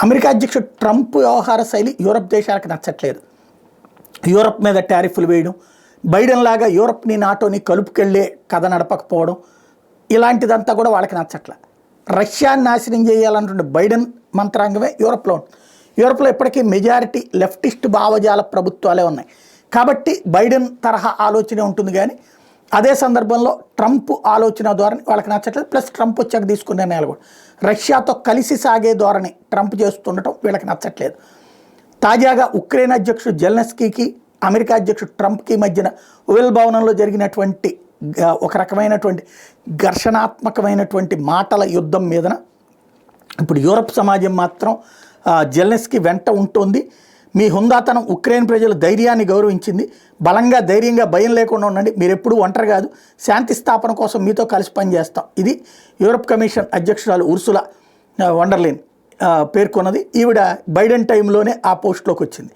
America అధ్యక్షుడు Trump వ్యవహార శైలి యూరప్ దేశాలకు నచ్చట్లేదు. యూరప్ మీద టారిఫ్లు వేయడం, బైడెన్ లాగా యూరప్ని నాటోని కలుపుకెళ్లే కథ నడపకపోవడం, ఇలాంటిదంతా కూడా వాళ్ళకి నచ్చట్ల. రష్యాని నాశనం చేయాలన్నటువంటి బైడెన్ మంత్రాంగమే యూరప్లో ఉంది. యూరప్లో ఇప్పటికీ మెజారిటీ లెఫ్టిస్ట్ భావజాల ప్రభుత్వాలే ఉన్నాయి. కాబట్టి బైడెన్ తరహా ఆలోచనే ఉంటుంది. కానీ అదే సందర్భంలో ట్రంప్ ఆలోచన ధోరణి వాళ్ళకి నచ్చట్లేదు. ప్లస్ ట్రంప్ వచ్చాక తీసుకునే నిర్ణయాలు కూడా రష్యాతో కలిసి సాగే ధోరణి ట్రంప్ చేస్తుండటం వీళ్ళకి నచ్చట్లేదు. తాజాగా ఉక్రెయిన్ అధ్యక్షుడు జెలెన్స్కీకి అమెరికా అధ్యక్షుడు ట్రంప్కి మధ్యన ఓవెల్ భవనంలో జరిగినటువంటి ఒక రకమైనటువంటి ఘర్షణాత్మకమైనటువంటి మాటల యుద్ధం మీదన ఇప్పుడు యూరప్ సమాజం మాత్రం జెలెన్స్కీ వెంట ఉంటుంది. మీ హుందాతనం ఉక్రెయిన్ ప్రజల ధైర్యాన్ని గౌరవించింది. బలంగా ధైర్యంగా భయం లేకుండా ఉండండి. మీరు ఎప్పుడూ ఒంటరి కాదు. శాంతి స్థాపన కోసం మీతో కలిసి పనిచేస్తాం. ఇది యూరప్ కమిషన్ అధ్యక్షురాలు ఉర్సులా వండర్లైన్ పేర్కొన్నది. ఈవిడ బైడెన్ టైంలోనే ఆ పోస్టులోకి వచ్చింది.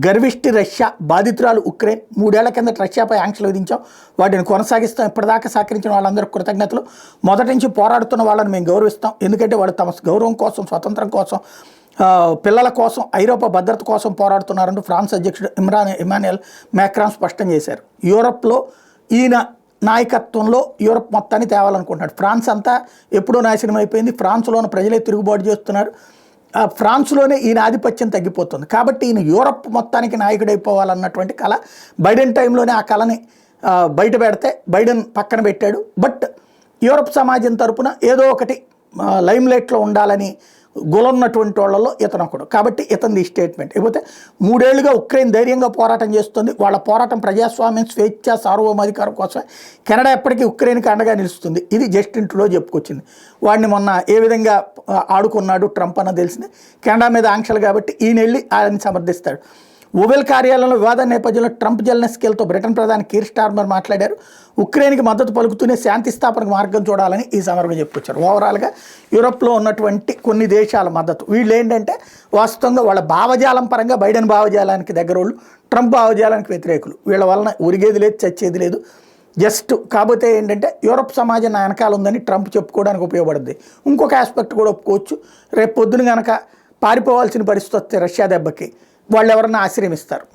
గర్విష్టి రష్యా, బాధితురాలు ఉక్రెయిన్. 3 ఏళ్ల కిందట రష్యాపై ఆంక్షలు విధించాం, వాటిని కొనసాగిస్తాం. ఇప్పటిదాకా సహకరించిన వాళ్ళందరూ కృతజ్ఞతలు. మొదటి నుంచి పోరాడుతున్న వాళ్ళని మేము గౌరవిస్తాం. ఎందుకంటే వాళ్ళు తమ గౌరవం కోసం, స్వతంత్రం కోసం, పిల్లల కోసం, ఐరోపా భద్రత కోసం పోరాడుతున్నారంటూ ఫ్రాన్స్ అధ్యక్షుడు ఇమాన్యుయల్ మ్యాక్రాన్ స్పష్టం చేశారు. యూరప్లో ఈయన నాయకత్వంలో యూరప్ మొత్తాన్ని తేవాలనుకుంటున్నాడు. ఫ్రాన్స్ అంతా ఎప్పుడో నాశనం అయిపోయింది. ఫ్రాన్స్లోని ప్రజలే తిరుగుబాటు చేస్తున్నారు. ఫ్రాన్స్లోనే ఈయన ఆధిపత్యం తగ్గిపోతుంది. కాబట్టి ఈయన యూరప్ మొత్తానికి నాయకుడైపోవాలన్నటువంటి కళ బైడెన్ టైంలోనే ఆ కళని బయట పెడితే బైడెన్ పక్కన పెట్టాడు. బట్ యూరప్ సమాజం తరపున ఏదో ఒకటి లైమ్లైట్లో ఉండాలని గొలున్నటువంటి వాళ్ళలో ఇతను ఒకడు. కాబట్టి ఇతనిది స్టేట్మెంట్. ఇకపోతే 3 ఏళ్లుగా ఉక్రెయిన్ ధైర్యంగా పోరాటం చేస్తుంది. వాళ్ళ పోరాటం ప్రజాస్వామ్యం, స్వేచ్ఛ, సార్వభౌమాధికారం కోసమే. కెనడా ఎప్పటికీ ఉక్రెయిన్కి అండగా నిలుస్తుంది. ఇది జస్టిన్ ట్రూడో చెప్పుకొచ్చింది. వాడిని మొన్న ఏ విధంగా ఆడుకున్నాడు ట్రంప్ అన్న తెలిసింది. కెనడా మీద ఆంక్షలు కాబట్టి ఈయన వెళ్ళి ఆయన్ని సమర్థిస్తాడు. ఓవెల్ కార్యాలయంలో వివాదం నేపథ్యంలో ట్రంప్ జెలెన్స్కీలతో బ్రిటన్ ప్రధాని కీర్ స్టార్మర్ మాట్లాడారు. ఉక్రెయిన్కి మద్దతు పలుకుతూనే శాంతి స్థాపనకు మార్గం చూడాలని ఈ సందర్భంగా చెప్పుకొచ్చారు. ఓవరాల్గా యూరప్లో ఉన్నటువంటి కొన్ని దేశాల మద్దతు. వీళ్ళు ఏంటంటే వాస్తవంగా వాళ్ళ భావజాలం పరంగా బైడెన్ భావజాలానికి దగ్గరోళ్ళు, ట్రంప్ భావజాలానికి వ్యతిరేకులు. వీళ్ళ వలన ఉరిగేది లేదు, చచ్చేది లేదు. జస్ట్ కాకపోతే ఏంటంటే యూరప్ సమాజం నా వెనకాల ఉందని ట్రంప్ చెప్పుకోవడానికి ఉపయోగపడుతుంది. ఇంకొక ఆస్పెక్ట్ కూడా ఒప్పుకోవచ్చు. రేపు పొద్దున కనుక పారిపోవాల్సిన పరిస్థితి వస్తే రష్యా దెబ్బకి వాళ్ళు ఎవరన్నా ఆశ్రయమిస్తారు.